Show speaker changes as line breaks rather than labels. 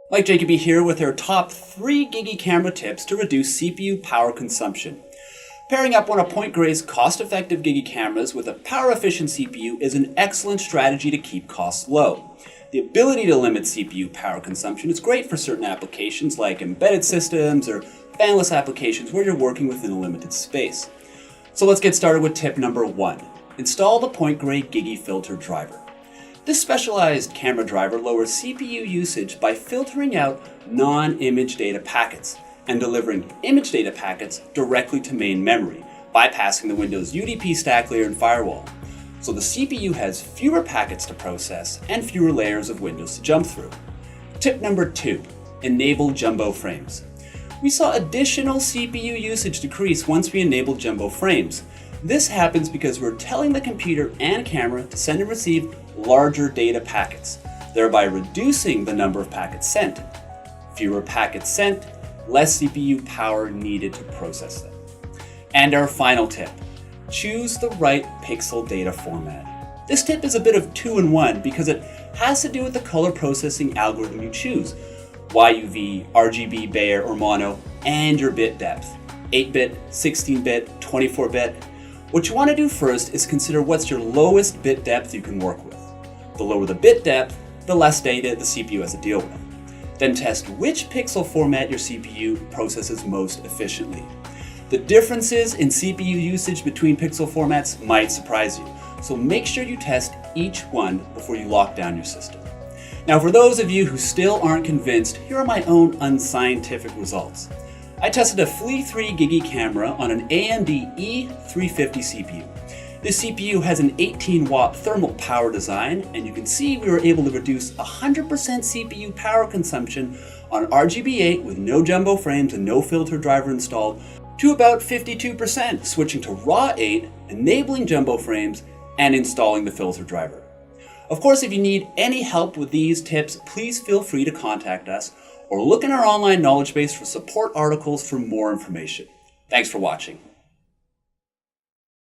Mike Jacoby here with our top 3 GigE camera tips to reduce CPU power consumption. Pairing up one of Point Grey's cost-effective GigE cameras with a power-efficient CPU is an excellent strategy to keep costs low. The ability to limit CPU power consumption is great for certain applications like embedded systems or fanless applications where you're working within a limited space. So let's get started with tip number 1. Install the Point Grey GigE filter driver. This specialized camera driver lowers CPU usage by filtering out non-image data packets and delivering image data packets directly to main memory, bypassing the Windows UDP stack layer and firewall. So the CPU has fewer packets to process and fewer layers of Windows to jump through. Tip number 2, enable jumbo frames. We saw additional CPU usage decrease once we enabled jumbo frames. This happens because we're telling the computer and camera to send and receive larger data packets, thereby reducing the number of packets sent. Fewer packets sent, less CPU power needed to process them. And our final tip, choose the right pixel data format. This tip is a bit of 2-in-1 because it has to do with the color processing algorithm you choose, YUV, RGB, Bayer, or Mono, and your bit depth, 8-bit, 16-bit, 24-bit. What you want to do first is consider what's your lowest bit depth you can work with. The lower the bit depth, the less data the CPU has to deal with. Then test which pixel format your CPU processes most efficiently. The differences in CPU usage between pixel formats might surprise you, so make sure you test each one before you lock down your system. Now, for those of you who still aren't convinced, here are my own unscientific results. I tested a Fleet 3 GigE camera on an AMD E350 CPU. This CPU has an 18-watt thermal power design, and you can see we were able to reduce 100% CPU power consumption on RGB8 with no jumbo frames and no filter driver installed to about 52%, switching to RAW 8, enabling jumbo frames, and installing the filter driver. Of course, if you need any help with these tips, please feel free to contact us or look in our online knowledge base for support articles for more information. Thanks for watching.